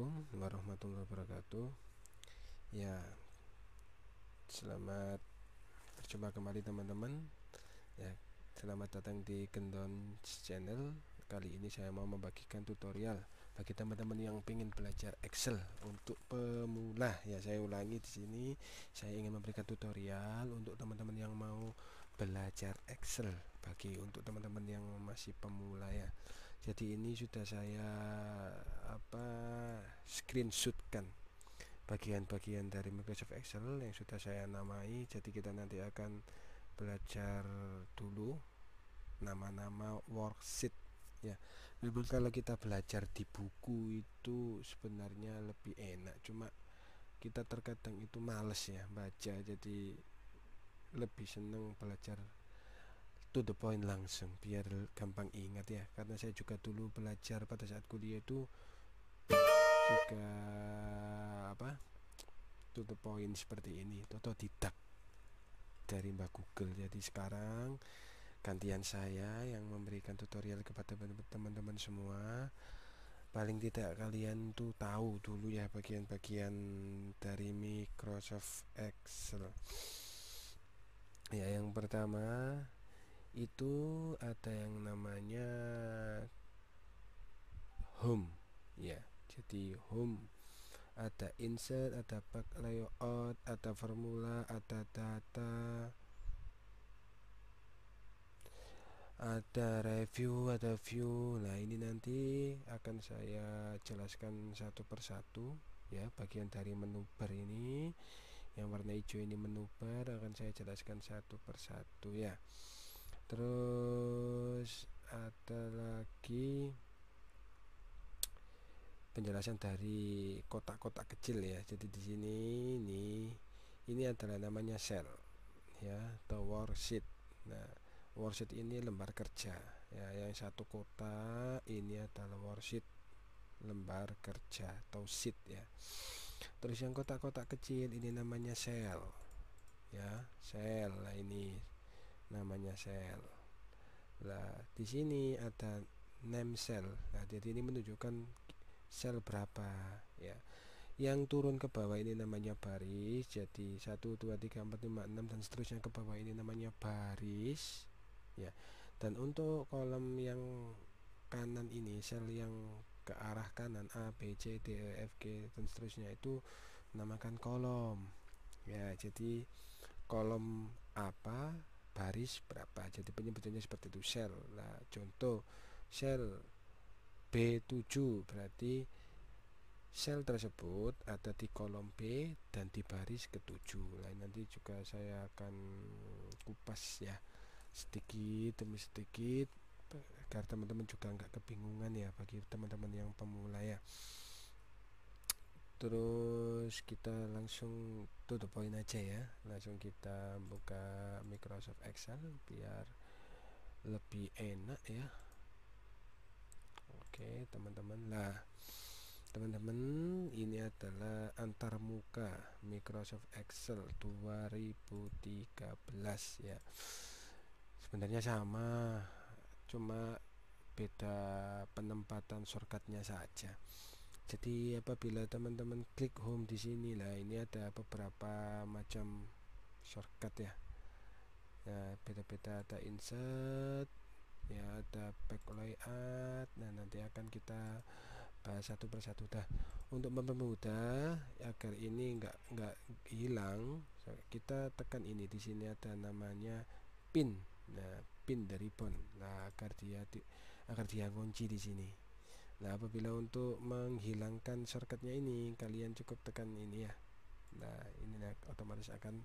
Assalamualaikum warahmatullahi wabarakatuh. Ya, selamat berjumpa kembali teman-teman. Ya, selamat datang di Gendon Channel. Kali ini saya mau membagikan tutorial bagi teman-teman yang ingin belajar Excel untuk pemula. Ya, saya ulangi di sini. Saya ingin memberikan tutorial untuk teman-teman yang mau belajar Excel untuk teman-teman yang masih pemula ya. Jadi ini sudah saya screenshotkan bagian-bagian dari Microsoft Excel yang sudah saya namai. Jadi kita nanti akan belajar dulu nama-nama worksheet ya. Walaupun kalau kita belajar di buku itu sebenarnya lebih enak, cuma kita terkadang itu males ya baca, jadi lebih seneng belajar to the point langsung biar gampang ingat ya. Karena saya juga dulu belajar pada saat kuliah itu juga to the point seperti ini, otodidak dari Mbak Google. Jadi sekarang gantian saya yang memberikan tutorial kepada teman-teman semua. Paling tidak kalian tuh tahu dulu ya bagian-bagian dari Microsoft Excel ya. Yang pertama itu ada yang namanya home ya. Jadi home ada insert, ada back layout, ada formula, ada data, ada review, ada view. Nah, ini nanti akan saya jelaskan satu persatu ya. Bagian dari menu bar ini yang warna hijau ini, menu bar, akan saya jelaskan satu persatu ya. Terus ada lagi penjelasan dari kotak-kotak kecil ya. Jadi di sini ini adalah namanya sel ya, atau worksheet. Nah, worksheet ini lembar kerja ya. Yang satu kotak ini adalah worksheet, lembar kerja atau sheet ya. Terus yang kotak-kotak kecil ini namanya sel ya, sel. Nah, ini namanya sel. Nah, di sini ada name cell. Nah, jadi ini menunjukkan sel berapa ya. Yang turun ke bawah ini namanya baris. Jadi 1 2 3 4 5 6 dan seterusnya ke bawah ini namanya baris ya. Dan untuk kolom yang kanan ini, sel yang ke arah kanan A B C D E F G dan seterusnya itu namakan kolom ya. Jadi kolom apa, baris berapa, jadi penyebutannya seperti itu, sel. Nah, contoh sel B7 berarti sel tersebut ada di kolom B dan di baris ke-7. Nah, nanti juga saya akan kupas ya sedikit demi sedikit agar teman-teman juga nggak kebingungan ya, bagi teman-teman yang pemula ya. Terus kita langsung to the point aja ya. Langsung kita buka Microsoft Excel biar lebih enak ya. Oke teman-teman. Nah teman-teman, ini adalah antarmuka Microsoft Excel 2013 ya. Sebenarnya sama, cuma beda penempatan shortcutnya saja. Jadi apabila teman-teman klik home di sini, lah ini ada beberapa macam shortcut ya. Ya, beda-beda, ada insert ya, ada back layout. Nah, nanti akan kita bahas satu persatu. Dah, untuk mempermudah agar ini enggak hilang, kita tekan ini. Di sini ada namanya pin. Nah, pin dari ribbon. Nah, agar dia kunci di sini. Nah, apabila untuk menghilangkan shortcutnya ini, kalian cukup tekan ini ya. Nah, ini otomatis akan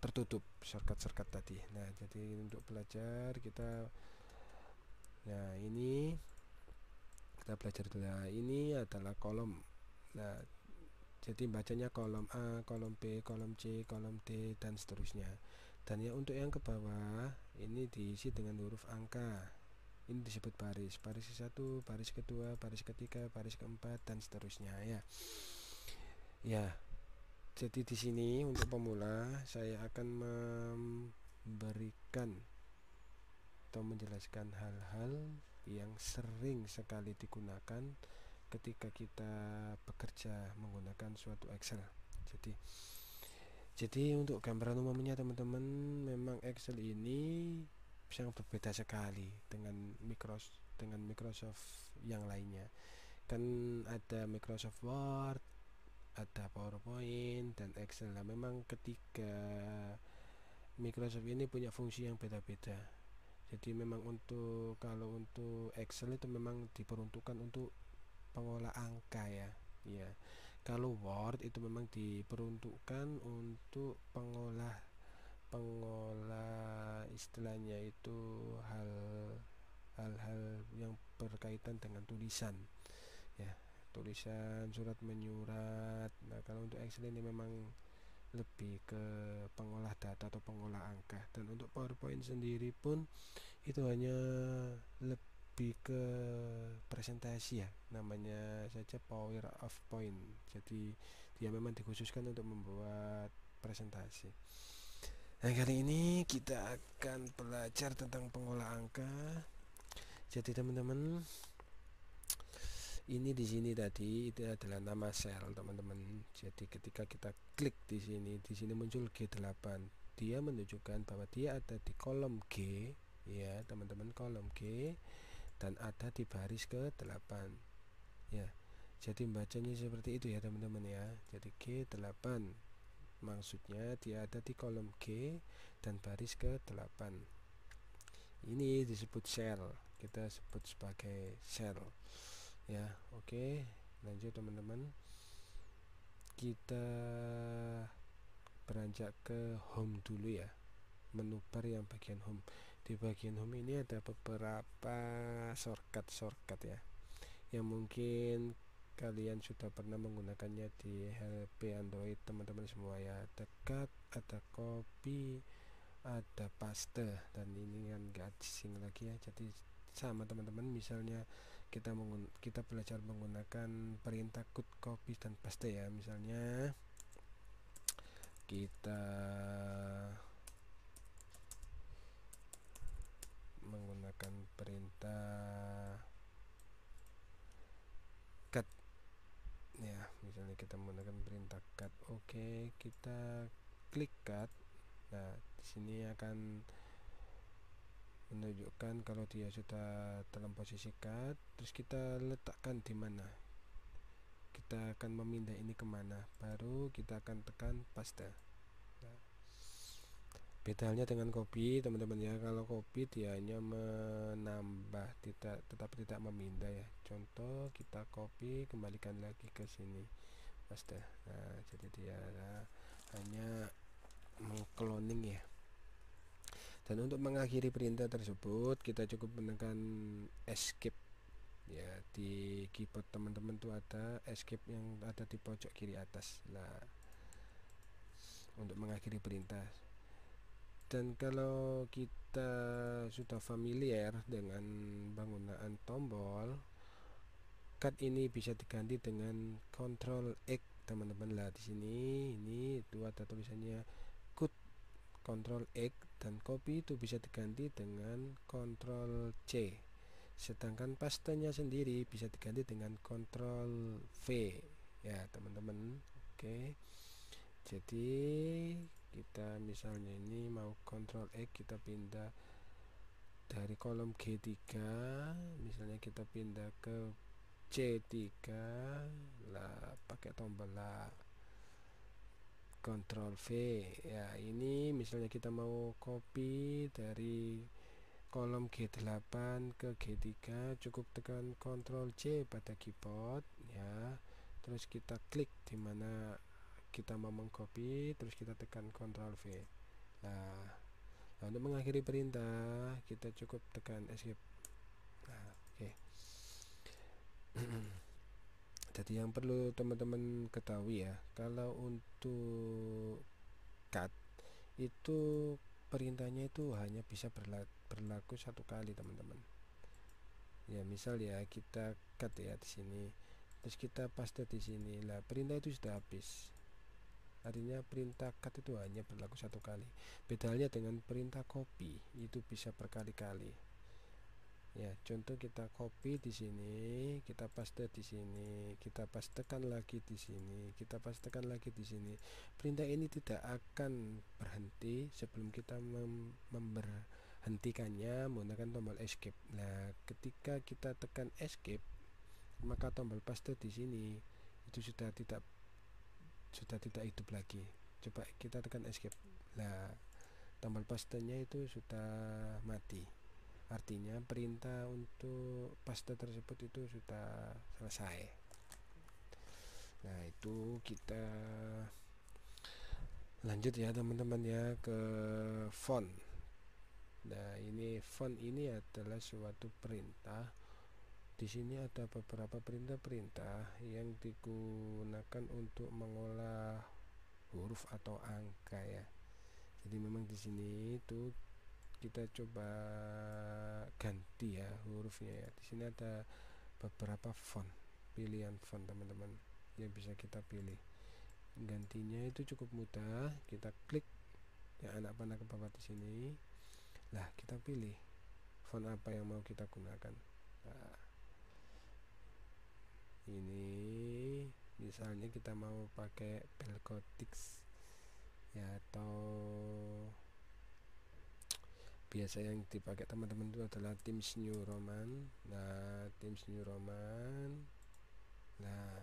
tertutup shortcut tadi. Nah, jadi untuk belajar kita, nah ini kita belajar dulu. Nah, ini adalah kolom. Nah, jadi bacanya kolom A, kolom B, kolom C, kolom D dan seterusnya. Dan ya untuk yang ke bawah ini diisi dengan huruf angka. Ini disebut baris. Baris ke-1, baris ke-2, baris ke-3, baris ke-4 dan seterusnya ya. Ya. Jadi di sini untuk pemula saya akan memberikan atau menjelaskan hal-hal yang sering sekali digunakan ketika kita bekerja menggunakan suatu Excel. Jadi untuk gambaran umumnya teman-teman, memang Excel ini sangat berbeda sekali dengan Microsoft yang lainnya. Kan ada Microsoft Word, ada PowerPoint, dan Excel. Nah, memang ketiga Microsoft ini punya fungsi yang beda-beda. Jadi memang kalau untuk Excel itu memang diperuntukkan untuk pengolah angka ya. Ya. Kalau Word itu memang diperuntukkan untuk pengolah istilahnya itu hal-hal yang berkaitan dengan tulisan ya, tulisan, surat menyurat. Nah, kalau untuk Excel ini memang lebih ke pengolah data atau pengolah angka. Dan untuk PowerPoint sendiri pun itu hanya lebih ke presentasi ya, namanya saja PowerPoint. Jadi dia memang dikhususkan untuk membuat presentasi. Nah, kali ini kita akan belajar tentang pengolah angka. Jadi teman-teman, ini di sini tadi itu adalah nama sel teman-teman. Jadi ketika kita klik di sini muncul G8. Dia menunjukkan bahwa dia ada di kolom G ya teman-teman, kolom G, dan ada di baris ke-8 ya. Jadi bacanya seperti itu ya teman-teman ya. Jadi G8 maksudnya dia ada di kolom G dan baris ke-8. Ini disebut sel, kita sebut sebagai sel ya. Oke, lanjut teman-teman, kita beranjak ke home dulu ya, menu bar yang bagian home. Di bagian home ini ada beberapa shortcut ya, yang mungkin kalian sudah pernah menggunakannya di HP Android teman-teman semua ya. Ada cut, ada copy, ada paste, dan ini kan gak asing lagi ya. Jadi sama teman-teman, misalnya kita belajar menggunakan perintah cut, copy, dan paste ya. Misalnya kita menggunakan perintah cut ya, misalnya kita menggunakan perintah cut. Oke, kita klik cut. Nah, di sini akan menunjukkan kalau dia sudah dalam posisi cut. Terus kita letakkan di mana, kita akan memindah ini kemana, baru kita akan tekan paste. Nah, beda halnya dengan copy teman-teman ya. Kalau copy dia hanya menambah, tetapi tidak memindah ya. Contoh, kita copy, kembalikan lagi ke sini, paste. Nah, jadi dia hanya mengcloning ya. Dan untuk mengakhiri perintah tersebut kita cukup menekan escape ya. Di keyboard teman-teman tuh ada escape yang ada di pojok kiri atas lah untuk mengakhiri perintah. Dan kalau kita sudah familiar dengan penggunaan tombol, cut ini bisa diganti dengan Ctrl X teman-teman lah. Di sini ini itu ada tulisannya cut, Ctrl X, dan copy itu bisa diganti dengan Ctrl C. Sedangkan pastenya sendiri bisa diganti dengan Ctrl V ya teman-teman. Oke. Jadi kita misalnya ini mau Ctrl X, kita pindah dari kolom G3, misalnya kita pindah ke C3 lah, pakai tombol lah Ctrl V ya. Ini misalnya kita mau copy dari kolom G8 ke G3, cukup tekan Ctrl C pada keyboard ya. Terus kita klik di mana kita mau mengcopy, terus kita tekan Ctrl V. Nah, untuk mengakhiri perintah kita cukup tekan escape. Nah, oke. Jadi yang perlu teman-teman ketahui ya, kalau untuk cut itu perintahnya itu hanya bisa berlaku satu kali teman-teman. Ya, misal ya kita cut ya di sini, terus kita paste di sini. Lah, perintah itu sudah habis. Artinya perintah cut itu hanya berlaku satu kali. Beda halnya dengan perintah copy, itu bisa berkali-kali. Ya, contoh kita copy di sini, kita paste di sini, kita pastekan lagi di sini, kita pastekan lagi di sini. Perintah ini tidak akan berhenti sebelum kita memberhentikannya menggunakan tombol escape. Nah, ketika kita tekan escape, maka tombol paste di sini itu sudah tidak hidup lagi. Coba kita tekan escape. Nah, tombol pastenya itu sudah mati. Artinya perintah untuk paste tersebut itu sudah selesai. Nah, itu kita lanjut ya teman-teman ya ke font. Nah, ini font ini adalah suatu perintah. Di sini ada beberapa perintah-perintah yang digunakan untuk mengolah huruf atau angka ya. Jadi memang di sini itu kita coba ganti ya hurufnya ya. Di sini ada beberapa font, pilihan font teman-teman yang bisa kita pilih. Gantinya itu cukup mudah, kita klik yang anak panah ke bawah di sini. Lah, kita pilih font apa yang mau kita gunakan. Nah, ini misalnya kita mau pakai Belgotix ya, atau biasa yang dipakai teman-teman itu adalah Times New Roman. Nah, Times New Roman. Nah,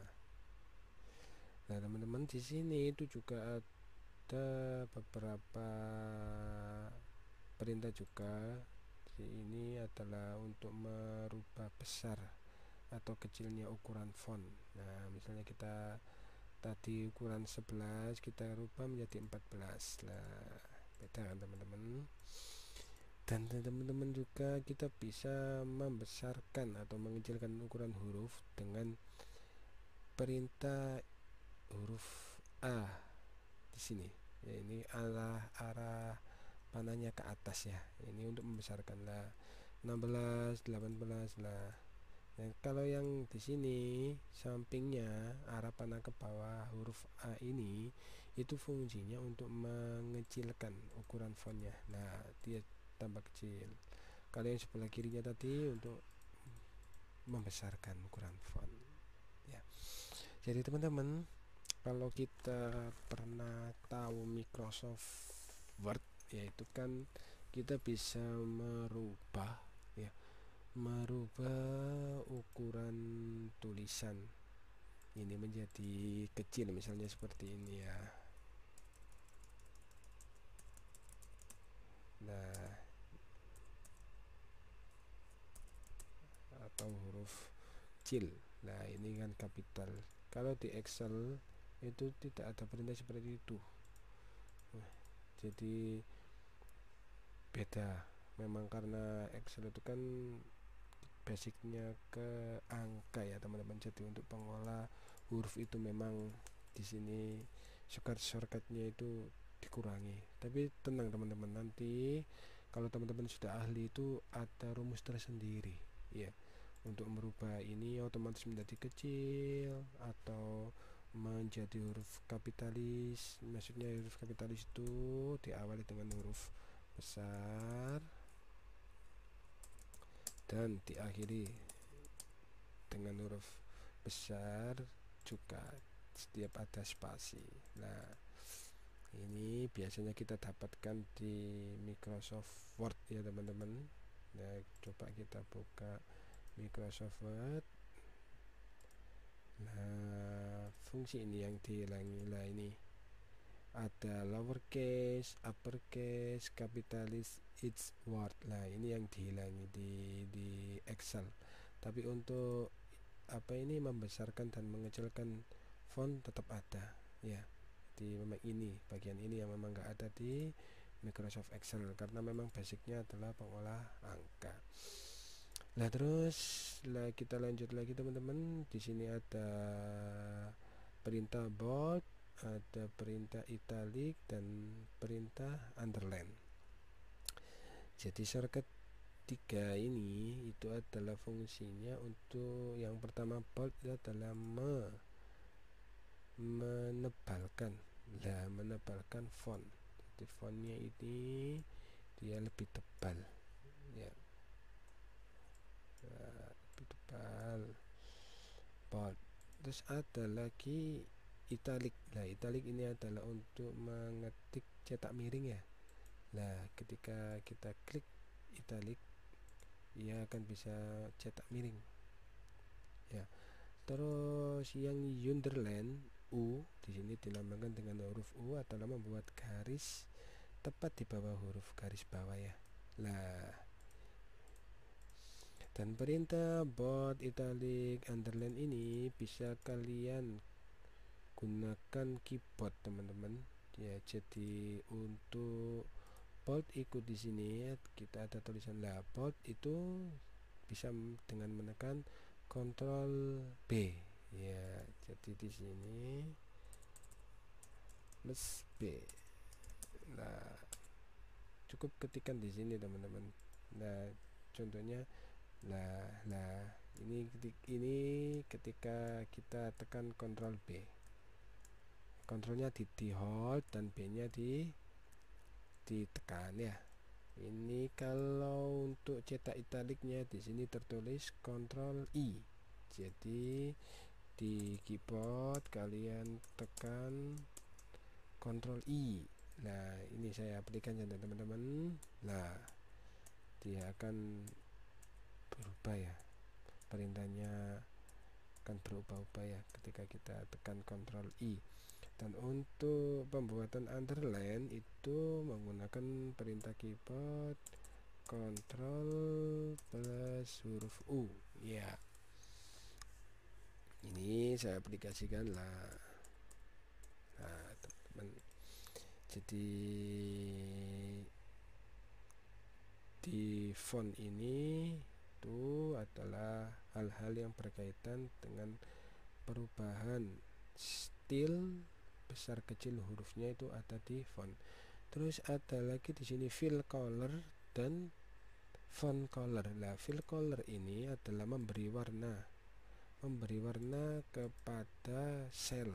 teman-teman di sini itu juga ada beberapa perintah juga. Ini adalah untuk merubah besar atau kecilnya ukuran font. Nah, misalnya kita tadi ukuran 11, kita rubah menjadi 14. Nah, beda kan teman-teman. Dan teman-teman juga kita bisa membesarkan atau mengecilkan ukuran huruf dengan perintah huruf A di sini. Ya, ini arah panahnya ke atas ya. Ini untuk membesarkan lah 16, 18 lah. Nah, kalau yang di sini sampingnya arah panah ke bawah huruf A ini itu fungsinya untuk mengecilkan ukuran fontnya. Nah, dia tambah kecil. Kalau yang sebelah kirinya tadi untuk membesarkan ukuran font ya. Jadi teman-teman, kalau kita pernah tahu Microsoft Word, yaitu kan kita bisa merubah ukuran tulisan ini menjadi kecil, misalnya seperti ini ya. Nah, atau huruf kecil. Nah, ini kan kapital. Kalau di Excel itu tidak ada perintah seperti itu. Nah, jadi beda. Memang karena Excel itu kan basicnya ke angka ya teman-teman. Jadi untuk pengolah huruf itu memang di sini shortcutnya itu dikurangi. Tapi tenang teman-teman, nanti kalau teman-teman sudah ahli itu ada rumus tersendiri ya untuk merubah ini otomatis menjadi kecil atau menjadi huruf kapitalis. Maksudnya huruf kapitalis itu diawali dengan huruf besar dan diakhiri dengan huruf besar juga setiap ada spasi. Nah, ini biasanya kita dapatkan di Microsoft Word ya teman-teman. Nah, coba kita buka Microsoft Word. Nah, fungsi ini yang dihilangi lah. Ini ada lowercase, uppercase, capitalis, each word. Nah, ini yang dihilangi di Excel. Tapi untuk apa ini membesarkan dan mengecilkan font tetap ada ya. Di memang ini bagian ini yang memang enggak ada di Microsoft Excel karena memang basicnya adalah pengolah angka. Nah, terus kita lanjut lagi teman-teman. Di sini ada perintah bold, ada perintah italic dan perintah underline. Jadi shortcut 3 ini itu adalah fungsinya untuk yang pertama bold itu adalah menebalkan font. Jadi fontnya ini dia lebih tebal ya. Terus ada lagi italic. Nah, italic ini adalah untuk mengetik cetak miring ya. Nah, ketika kita klik italic, ia akan bisa cetak miring ya. Terus yang underline U di sini dilambangkan dengan huruf U adalah membuat garis tepat di bawah huruf garis bawah ya. Nah, dan perintah bold, italic, underline ini bisa kalian gunakan keyboard teman-teman ya. Jadi untuk bold ikut di sini kita ada tulisan lah, bold itu bisa dengan menekan Ctrl B ya. Jadi di sini plus B. Nah, cukup ketikkan di sini teman-teman. Nah, contohnya ini ketika kita tekan Ctrl B, kontrolnya di hold dan B nya ditekan ya. Ini kalau untuk cetak italiknya di sini tertulis Ctrl I. Jadi di keyboard kalian tekan Ctrl I. Nah, ini saya aplikasikan ya teman-teman. Nah, dia akan berubah ya, perintahnya akan berubah-ubah ya ketika kita tekan Ctrl I. Dan untuk pembuatan underline itu menggunakan perintah keyboard Ctrl plus huruf U ya. Ini saya aplikasikan lah. Nah, teman-teman, jadi di font ini itu adalah hal-hal yang berkaitan dengan perubahan stil besar kecil hurufnya itu ada di font. Terus ada lagi di sini fill color dan font color. Nah, fill color ini adalah memberi warna kepada sel.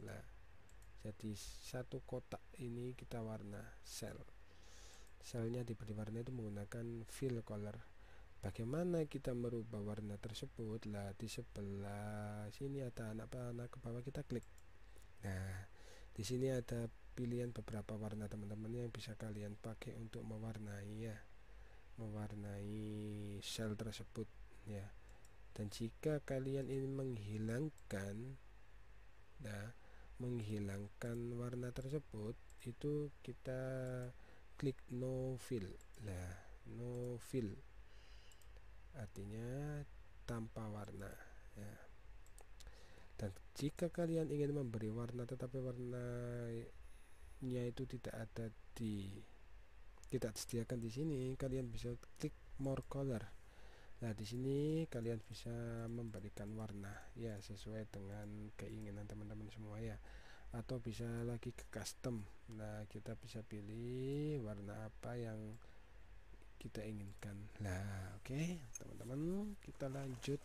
Nah, jadi satu kotak ini kita warna selnya diberi warna itu menggunakan fill color. Bagaimana kita merubah warna tersebut? Lah, di sebelah sini ada anak panah ke bawah, kita klik. Nah, di sini ada pilihan beberapa warna teman-teman yang bisa kalian pakai untuk mewarnai sel tersebut ya. Dan jika kalian ingin menghilangkan warna tersebut, itu kita klik no fill. Nah, no fill artinya tanpa warna ya. Dan jika kalian ingin memberi warna tetapi warnanya itu tidak disediakan di sini, kalian bisa klik more color. Nah, di sini kalian bisa memberikan warna ya sesuai dengan keinginan teman-teman semua ya. Atau bisa lagi ke custom. Nah, kita bisa pilih warna apa yang kita inginkan. Nah, oke, teman-teman, kita lanjut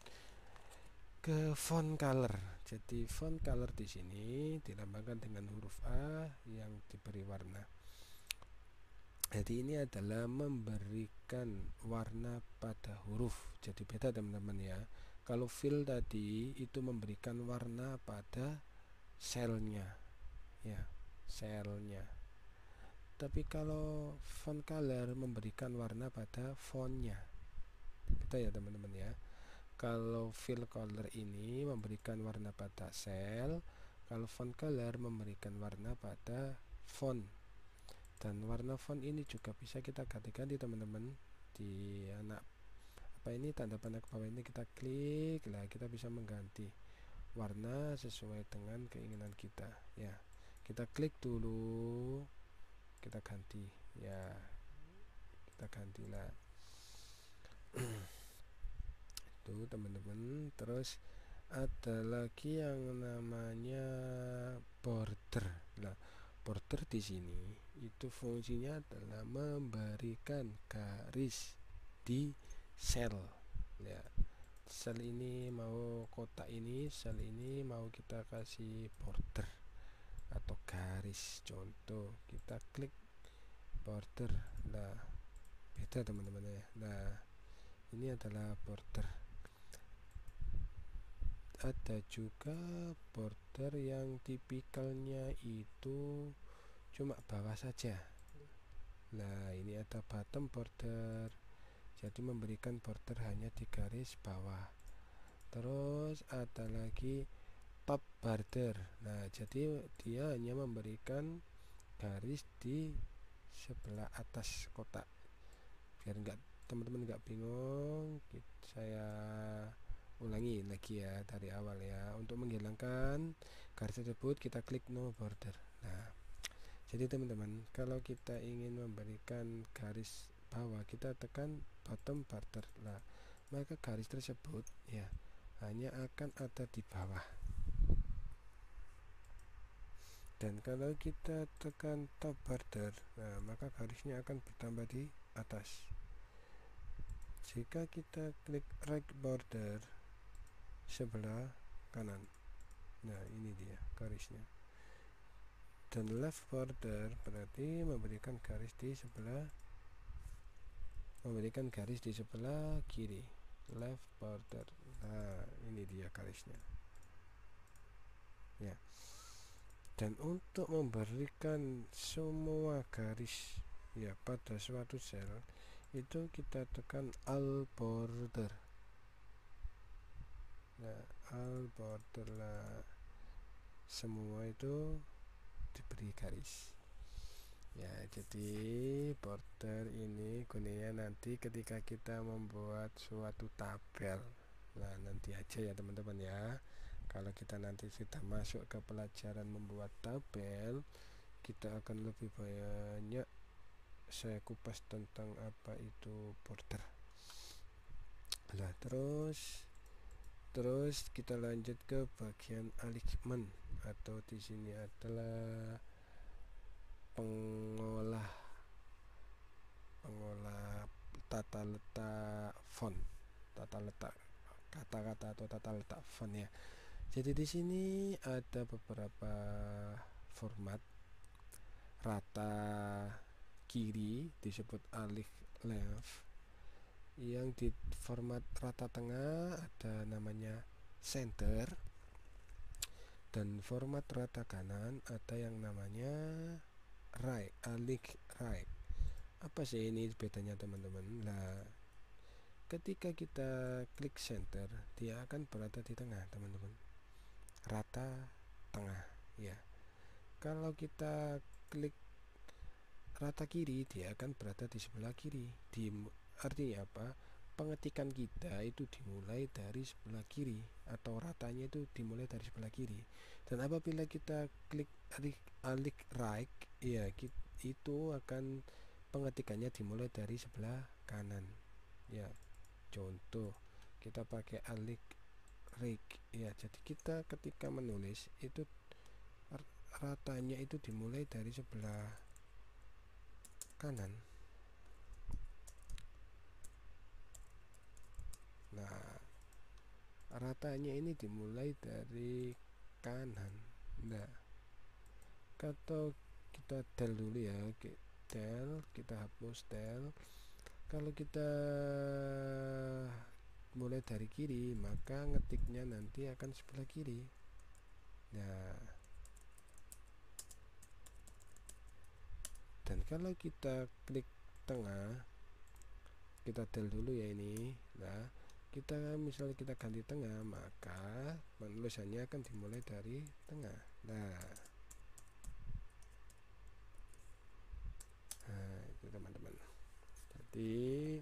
ke font color. Jadi font color di sini dilambangkan dengan huruf A yang diberi warna. Jadi ini adalah memberikan warna pada huruf. Jadi beda teman-teman ya. Kalau fill tadi itu memberikan warna pada selnya ya, selnya. Tapi kalau font color memberikan warna pada fontnya. Beda ya teman-teman ya. Kalau fill color ini memberikan warna pada sel, kalau font color memberikan warna pada font. Dan warna font ini juga bisa kita ganti-ganti teman-teman. Di tanda panah ke bawah ini kita klik, lah kita bisa mengganti warna sesuai dengan keinginan kita ya. Kita klik dulu, kita ganti ya, kita gantilah itu teman-teman. Terus ada lagi yang namanya border. Nah, border di sini itu fungsinya adalah memberikan garis di sel ya. Sel ini mau kotak ini, sel ini mau kita kasih border atau garis. Contoh, kita klik border. Nah, beda teman-teman ya. Nah, ini adalah border. ada juga border yang tipikalnya itu cuma bawah saja. Nah, ini ada bottom border, jadi memberikan border hanya di garis bawah. Terus ada lagi top border. Nah, jadi dia hanya memberikan garis di sebelah atas kotak. Biar teman-teman nggak bingung, saya ulangi lagi ya dari awal ya. Untuk menghilangkan garis tersebut kita klik no border. Nah, jadi teman-teman, kalau kita ingin memberikan garis bawah, kita tekan bottom border lah, maka garis tersebut ya hanya akan ada di bawah. Dan kalau kita tekan top border, nah maka garisnya akan bertambah di atas. Jika kita klik right border sebelah kanan, nah ini dia garisnya. Dan left border berarti memberikan garis di sebelah kiri. Left border. Nah, ini dia garisnya. Ya. Dan untuk memberikan semua garis ya pada suatu sel, itu kita tekan all border. Nah, all border lah, semua itu diberi garis. Ya, jadi border ini gunanya nanti ketika kita membuat suatu tabel. Nah, nanti aja ya teman-teman ya. Kalau kita nanti sudah masuk ke pelajaran membuat tabel, kita akan lebih banyak saya kupas tentang apa itu border. Nah, terus kita lanjut ke bagian alignment, atau di sini adalah pengolah tata letak font, tata letak kata-kata atau tata letak font ya. Jadi di sini ada beberapa format. Rata kiri disebut alif left, yang di format rata tengah ada namanya center, dan format rata kanan ada yang namanya right, alif right. Apa sih ini bedanya teman-teman? Nah, ketika kita klik center, dia akan berada di tengah teman-teman, rata tengah ya. Kalau kita klik rata kiri, dia akan berada di sebelah kiri. Artinya apa? Pengetikan kita itu dimulai dari sebelah kiri, atau ratanya itu dimulai dari sebelah kiri. Dan apabila kita klik alif right ya, itu akan pengetikannya dimulai dari sebelah kanan ya. Contoh, kita pakai alif right ya, jadi kita ketika menulis itu ratanya itu dimulai dari sebelah kanan. Nah, ratanya ini dimulai dari kanan. Nah, atau kita del dulu ya, kita hapus del. Kalau kita mulai dari kiri, maka ngetiknya nanti akan sebelah kiri. Nah, dan kalau kita klik tengah, kita del dulu ya ini. Nah, misalnya kita ganti tengah, maka penulisannya akan dimulai dari tengah. Nah, itu teman-teman. Jadi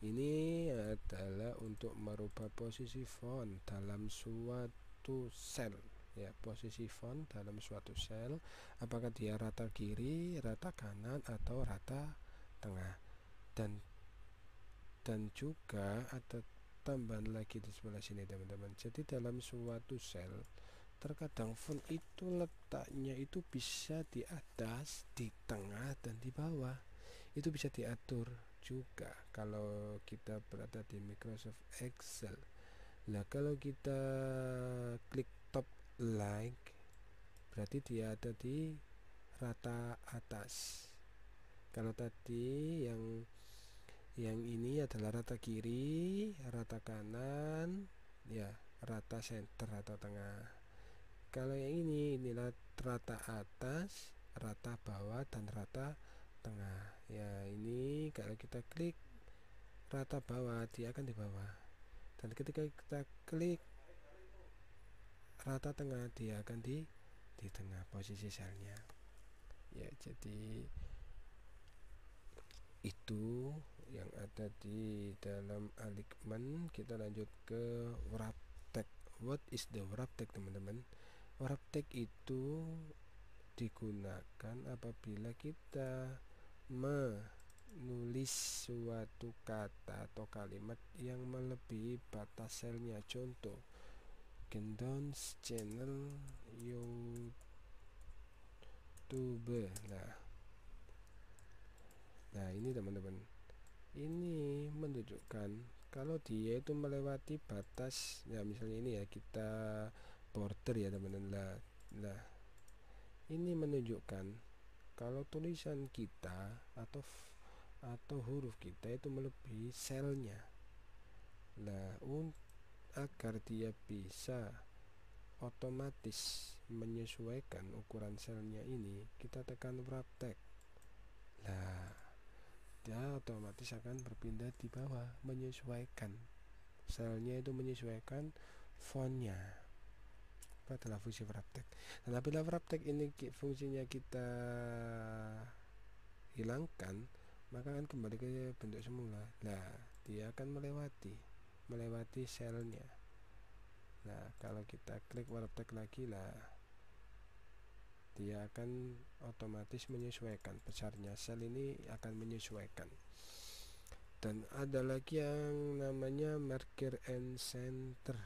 ini adalah untuk merubah posisi font dalam suatu sel ya, posisi font dalam suatu sel, apakah dia rata kiri, rata kanan, atau rata tengah. Dan juga ada tambahan lagi di sebelah sini teman-teman. Jadi dalam suatu sel, terkadang font itu letaknya itu bisa di atas, di tengah, dan di bawah. Itu bisa diatur juga kalau kita berada di Microsoft Excel. Nah, kalau kita klik top like, berarti dia ada di rata atas. Kalau tadi yang ini adalah rata kiri, rata kanan ya, rata center atau tengah. Kalau yang ini, inilah rata atas, rata bawah, dan rata tengah. Ya, ini kalau kita klik rata bawah, dia akan di bawah. Dan ketika kita klik rata tengah, dia akan di tengah posisi selnya. Ya, jadi itu yang ada di dalam Aligman. Kita lanjut ke wraptext. What is the wraptext, teman-teman? Wraptext itu digunakan apabila kita menulis suatu kata atau kalimat yang melebihi batas selnya. Contoh, Gendons channel YouTube. Nah, ini teman-teman, ini menunjukkan kalau dia itu melewati batas. Ya, misalnya ini ya, kita border ya teman-teman. Nah, ini menunjukkan kalau tulisan kita atau huruf kita itu melebihi selnya. Nah, agar dia bisa otomatis menyesuaikan ukuran selnya ini, kita tekan wraptext. Nah, dia otomatis akan berpindah di bawah, menyesuaikan selnya, itu menyesuaikan fontnya. Itu adalah fungsi wraptext. Dan apabila wraptext ini fungsinya kita hilangkan, maka akan kembali ke bentuk semula. Nah, dia akan melewati selnya. Nah, kalau kita klik wraptext lagi lah, dia akan otomatis menyesuaikan besarnya sel ini, akan menyesuaikan. Dan ada lagi yang namanya marker and center.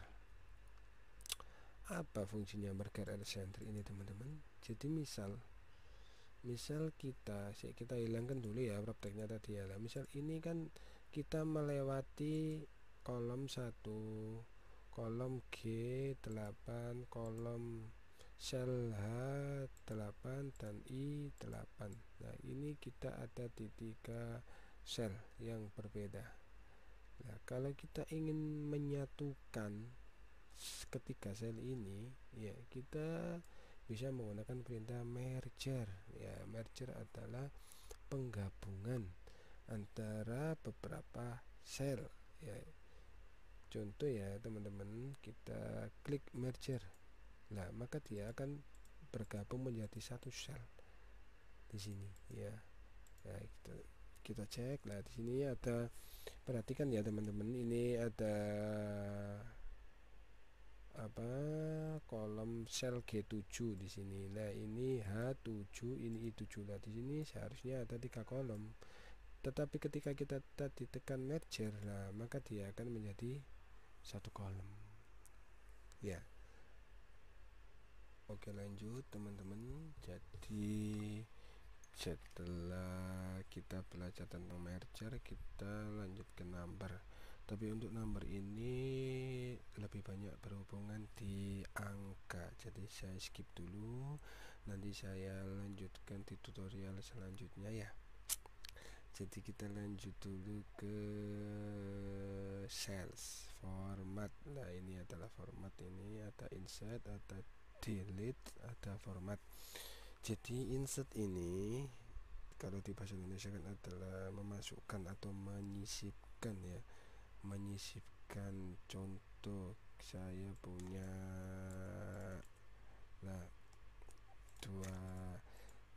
Apa fungsinya marker and center ini, teman-teman? Jadi misal kita hilangkan dulu ya wraptextnya tadi ya. Misal ini kan kita melewati kolom 1, kolom G8, kolom sel H8 dan I8. Nah, ini kita ada di 3 sel yang berbeda. Nah, kalau kita ingin menyatukan ketiga sel ini, ya kita bisa menggunakan perintah merger. Ya, merger adalah penggabungan antara beberapa sel. Ya, contoh ya teman-teman, kita klik merger. Nah, maka dia akan bergabung menjadi satu sel di sini ya. Nah, kita cek. Nah, di sini ada, perhatikan ya teman-teman, ini ada kolom sel G7 di sini. Nah, ini H7, ini I7. Nah, di sini seharusnya ada 3 kolom. Tetapi ketika kita tadi tekan merger, nah maka dia akan menjadi 1 kolom. Ya. Oke, lanjut teman-teman. Jadi setelah kita belajar tentang merger, kita lanjut ke number. Tapi untuk number ini lebih banyak berhubungan di angka, jadi saya skip dulu. Nanti saya lanjutkan di tutorial selanjutnya ya. Jadi kita lanjut dulu ke cells format. Nah, ini adalah format. Ini ada insert, ada delete, ada format. Jadi insert ini kalau di bahasa Indonesia kan adalah memasukkan atau menyisipkan ya, menyisipkan. Contoh, saya punya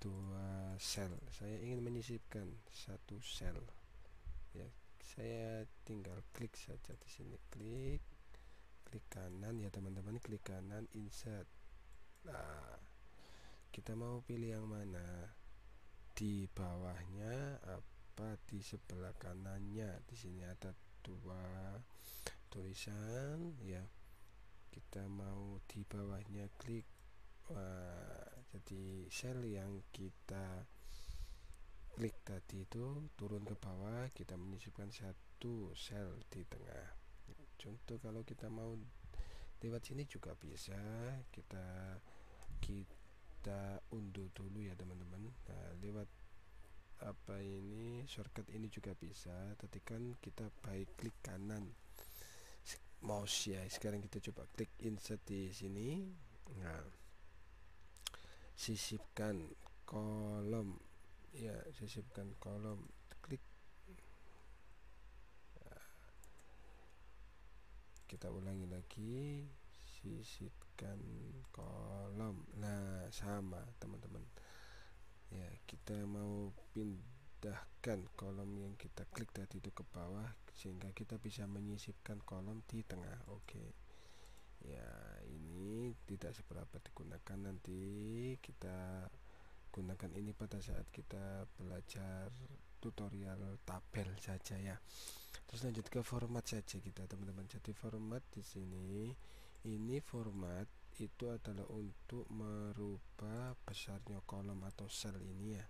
dua sel, saya ingin menyisipkan satu sel ya, saya tinggal klik saja di sini, klik kanan ya teman-teman, klik kanan, insert. Nah, kita mau pilih yang mana, di bawahnya apa di sebelah kanannya. Di sini ada 2 tulisan ya, kita mau di bawahnya, klik. Jadi sel yang kita klik tadi itu turun ke bawah, kita menyisipkan satu sel di tengah. Contoh, kalau kita mau lewat sini juga bisa, kita unduh dulu ya teman-teman. Nah, lewat shortcut ini juga bisa. Tadi kan kita baik klik kanan, mouse ya. Sekarang kita coba klik insert di sini. Nah, sisipkan kolom ya, sisipkan kolom, klik. Kita ulangi lagi, sisipkan kolom. Nah, sama teman-teman ya, kita mau pindahkan kolom yang kita klik tadi itu ke bawah sehingga kita bisa menyisipkan kolom di tengah. Oke ya, ini tidak seberapa digunakan, nanti kita gunakan ini pada saat kita belajar tutorial tabel saja ya. Terus lanjut ke format saja kita teman-teman. Jadi format di sini, ini format itu adalah untuk merubah besarnya kolom atau sel ini ya.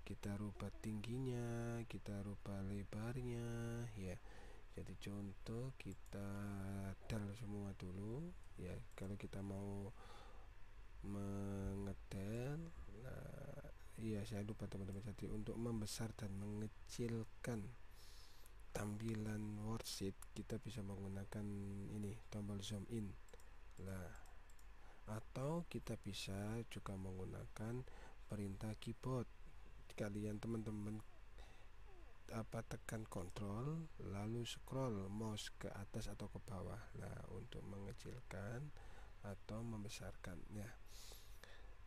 Kita rubah tingginya, kita rubah lebarnya ya. Jadi contoh kita del semua dulu ya. Kalau kita mau mengedel, nah iya saya lupa teman-teman. Jadi untuk membesar dan mengecilkan tampilan worksheet kita bisa menggunakan ini, tombol zoom in lah, atau kita bisa juga menggunakan perintah keyboard. Kalian teman-teman tekan kontrol lalu scroll mouse ke atas atau ke bawah lah untuk mengecilkan atau membesarkan ya.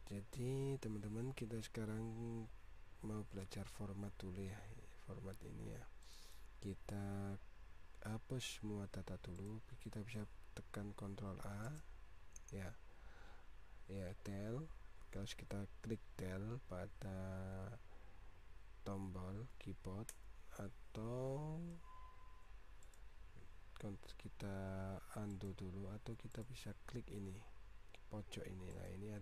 Jadi teman-teman, kita sekarang mau belajar format dulu ya. Format ini ya, kita hapus semua data dulu. Kita bisa tekan Ctrl A ya, del. Kalau kita klik del pada tombol keyboard, atau kita undo dulu, atau kita bisa klik ini pojok ini. Nah ini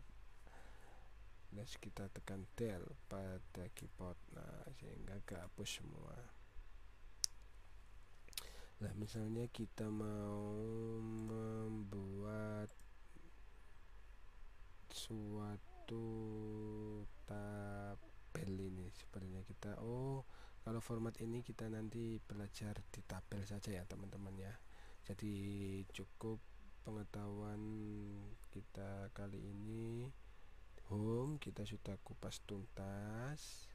kita tekan del pada keyboard, nah sehingga kehapus semua. Nah misalnya kita mau membuat suatu tabel ini, sebenarnya kita kalau format ini kita nanti belajar di tabel saja ya teman-teman ya. Jadi cukup pengetahuan kita kali ini home kita sudah kupas tuntas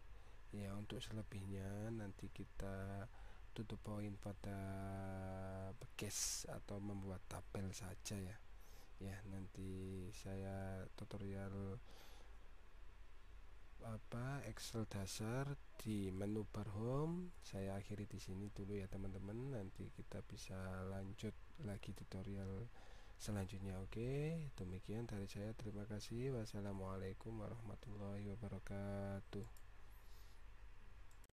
ya. Untuk selebihnya nanti kita tutup poin pada case atau membuat tabel saja ya. Ya nanti saya tutorial Excel dasar di menu bar home saya akhiri di sini dulu ya teman-teman. Nanti kita bisa lanjut lagi tutorial selanjutnya. Oke, demikian dari saya, terima kasih. Wassalamualaikum warahmatullahi wabarakatuh.